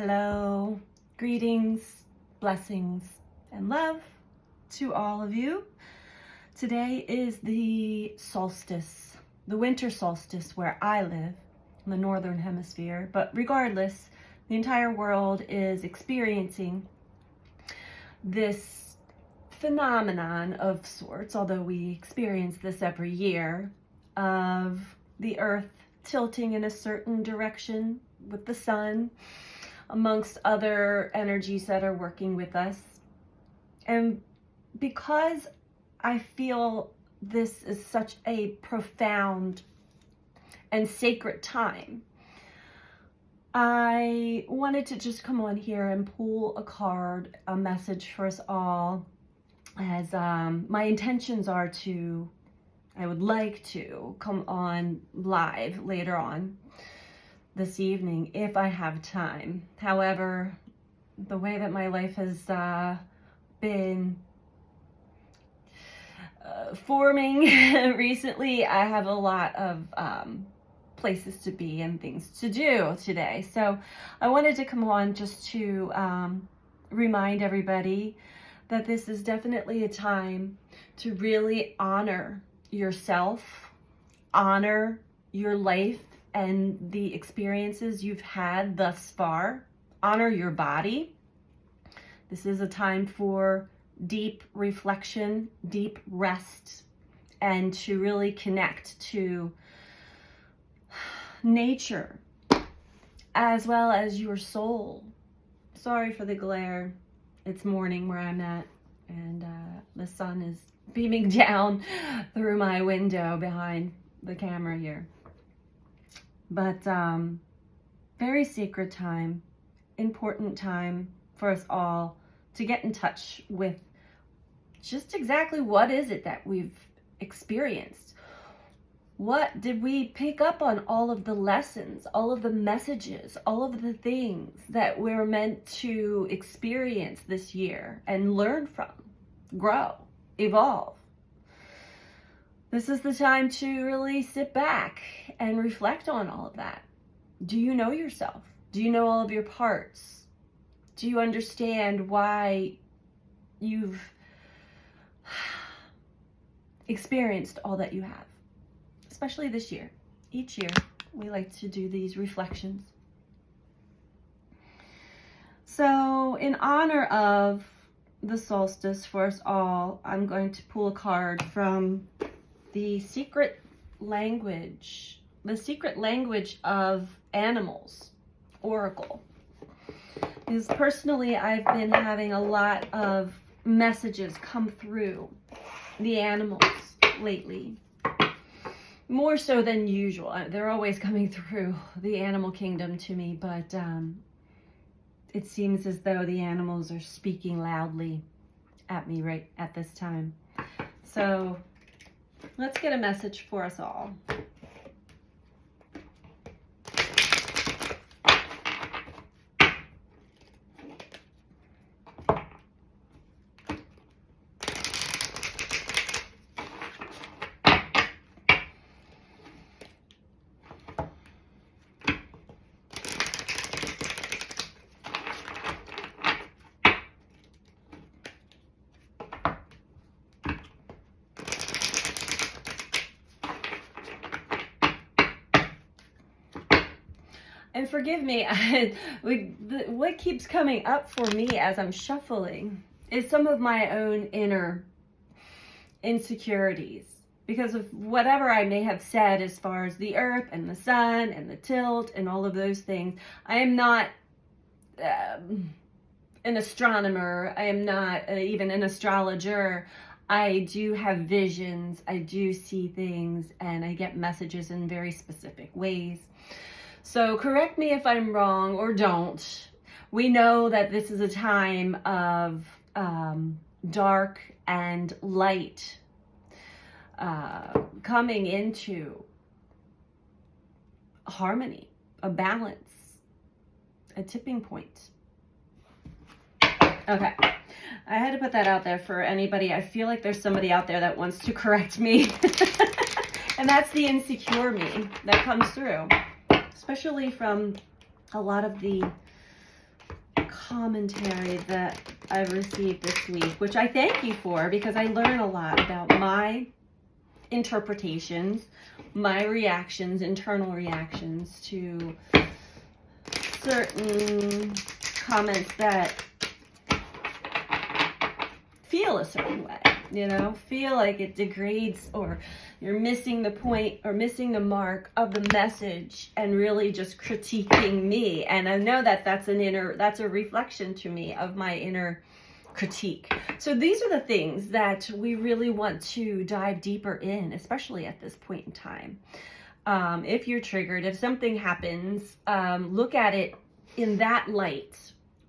Hello, greetings, blessings, and love to all of you. Today is the solstice, the winter solstice where I live in the northern hemisphere. But regardless, the entire world is experiencing this phenomenon of sorts, although we experience this every year, of the earth tilting in a certain direction with the sun, amongst other energies that are working with us. And because I feel this is such a profound and sacred time, I wanted to just come on here and pull a card, a message for us all, as my intentions are to, I would like to come on live later on this evening if I have time. However, the way that my life has been forming recently, I have a lot of places to be and things to do today. So I wanted to come on just to remind everybody that this is definitely a time to really honor yourself, honor your life and the experiences you've had thus far. Honor your body. This is a time for deep reflection, deep rest, and to really connect to nature as well as your soul. Sorry for the glare. It's morning where I'm at, and the sun is beaming down through my window behind the camera here. But very sacred time, important time for us all to get in touch with just exactly what is it that we've experienced. What did we pick up on? All of the lessons, all of the messages, all of the things that we're meant to experience this year and learn from, grow, evolve. This is the time to really sit back and reflect on all of that. Do you know yourself? Do you know all of your parts? Do you understand why you've experienced all that you have? Especially this year. Each year, we like to do these reflections. So, in honor of the solstice for us all, I'm going to pull a card from the secret language of animals oracle. Because personally, I've been having a lot of messages come through the animals lately, more so than usual. They're always coming through the animal kingdom to me, but it seems as though the animals are speaking loudly at me right at this time. So let's get a message for us all. And forgive me, what keeps coming up for me as I'm shuffling is some of my own inner insecurities because of whatever I may have said as far as the earth and the sun and the tilt and all of those things. I am not an astronomer. I am not even an astrologer. I do have visions. I do see things, and I get messages in very specific ways. So correct me if I'm wrong, or don't. We know that this is a time of dark and light coming into harmony, a balance, a tipping point. Okay, I had to put that out there for anybody. I feel like there's somebody out there that wants to correct me. And that's the insecure me that comes through, especially from a lot of the commentary that I've received this week, which I thank you for, because I learn a lot about my interpretations, my reactions, internal reactions to certain comments that feel a certain way, feel like it degrades, or you're missing the point or missing the mark of the message and really just critiquing me. And I know that that's a reflection to me of my inner critique. So these are the things that we really want to dive deeper in, especially at this point in time. If you're triggered, if something happens, look at it in that light.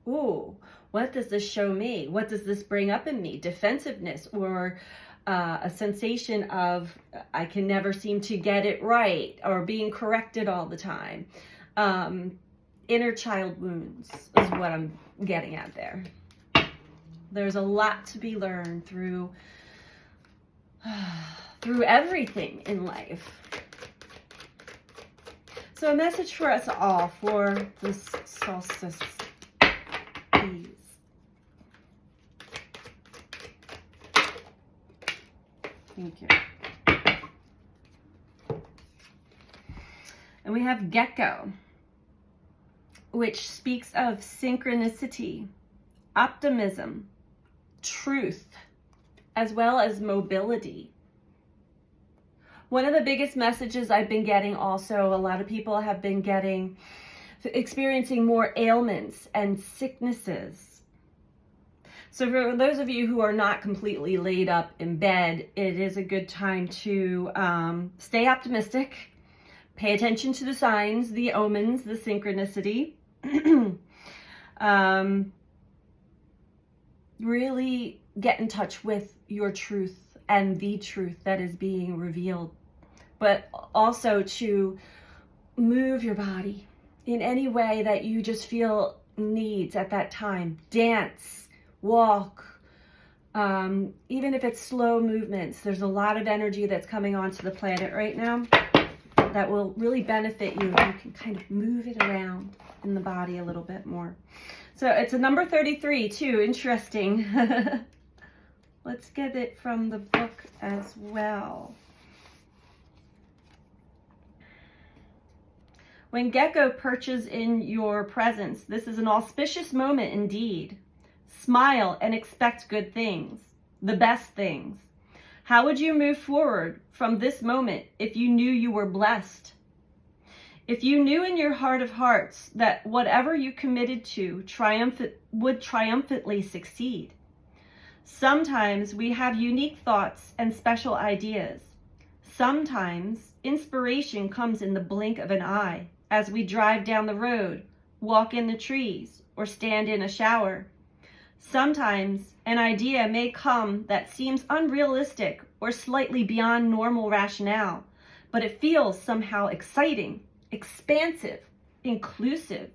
Ooh, what does this show me? What does this bring up in me? Defensiveness, or a sensation of I can never seem to get it right, or being corrected all the time. Inner child wounds is what I'm getting at there. There's a lot to be learned through everything in life. So a message for us all for this solstice, please. Thank you. And we have Gecko, which speaks of synchronicity, optimism, truth, as well as mobility. One of the biggest messages I've been getting also, a lot of people have been experiencing more ailments and sicknesses. So for those of you who are not completely laid up in bed, it is a good time to stay optimistic, pay attention to the signs, the omens, the synchronicity. Really get in touch with your truth and the truth that is being revealed, but also to move your body in any way that you just feel needs at that time. Dance, walk, even if it's slow movements. There's a lot of energy that's coming onto the planet right now that will really benefit you if you can kind of move it around in the body a little bit more. So it's a number 33 too, interesting. Let's get it from the book as well. When Gecko perches in your presence, this is an auspicious moment indeed. Smile and expect good things, the best things. How would you move forward from this moment if you knew you were blessed? If you knew in your heart of hearts that whatever you committed to would triumphantly succeed. Sometimes we have unique thoughts and special ideas. Sometimes inspiration comes in the blink of an eye as we drive down the road, walk in the trees, or stand in a shower. Sometimes an idea may come that seems unrealistic or slightly beyond normal rationale, but it feels somehow exciting, expansive, inclusive.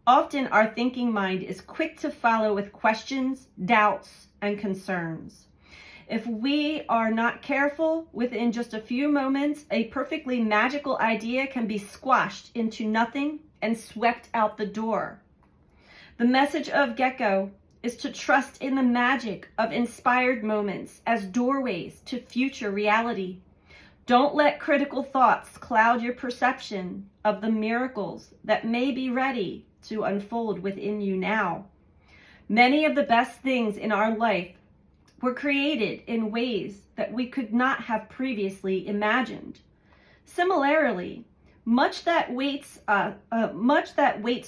Often our thinking mind is quick to follow with questions, doubts, and concerns. If we are not careful, within just a few moments, a perfectly magical idea can be squashed into nothing and swept out the door. The message of Gecko is to trust in the magic of inspired moments as doorways to future reality. Don't let critical thoughts cloud your perception of the miracles that may be ready to unfold within you now. Many of the best things in our life were created in ways that we could not have previously imagined. Similarly, much that waits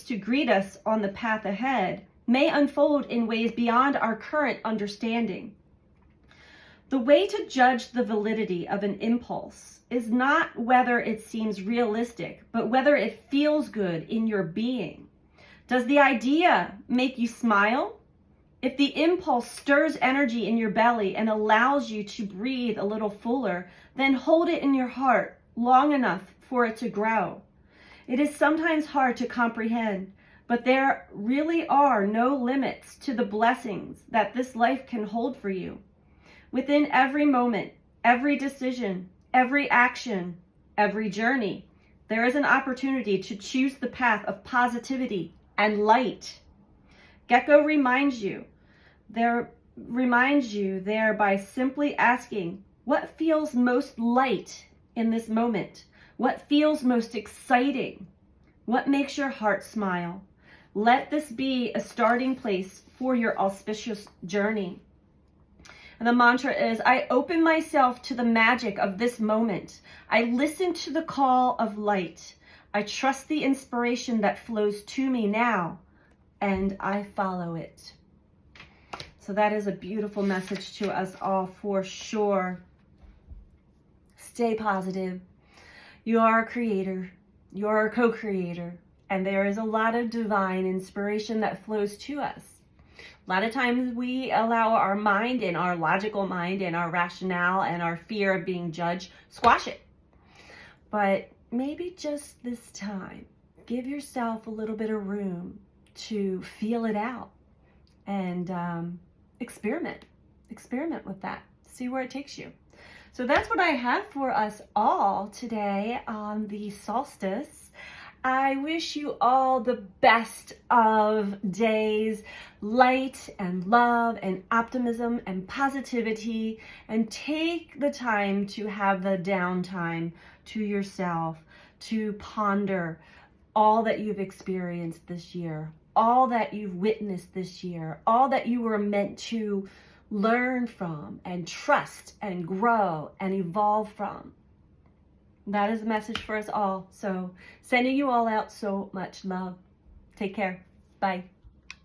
to greet us on the path ahead may unfold in ways beyond our current understanding. The way to judge the validity of an impulse is not whether it seems realistic, but whether it feels good in your being. Does the idea make you smile? If the impulse stirs energy in your belly and allows you to breathe a little fuller, then hold it in your heart long enough for it to grow. It is sometimes hard to comprehend, but there really are no limits to the blessings that this life can hold for you. Within every moment, every decision, every action, every journey, there is an opportunity to choose the path of positivity and light. Gecko reminds you there by simply asking, what feels most light in this moment? What feels most exciting? What makes your heart smile? Let this be a starting place for your auspicious journey. And the mantra is, I open myself to the magic of this moment. I listen to the call of light. I trust the inspiration that flows to me now, and I follow it. So that is a beautiful message to us all for sure. Stay positive. You are a creator. You are a co-creator. And there is a lot of divine inspiration that flows to us. A lot of times we allow our mind and our logical mind and our rationale and our fear of being judged, squash it. But maybe just this time, give yourself a little bit of room to feel it out and experiment with that. See where it takes you. So that's what I have for us all today on the solstice. I wish you all the best of days, light and love and optimism and positivity, and take the time to have the downtime to yourself to ponder all that you've experienced this year, all that you've witnessed this year, all that you were meant to learn from and trust and grow and evolve from. That is a message for us all. So sending you all out so much love. Take care. Bye.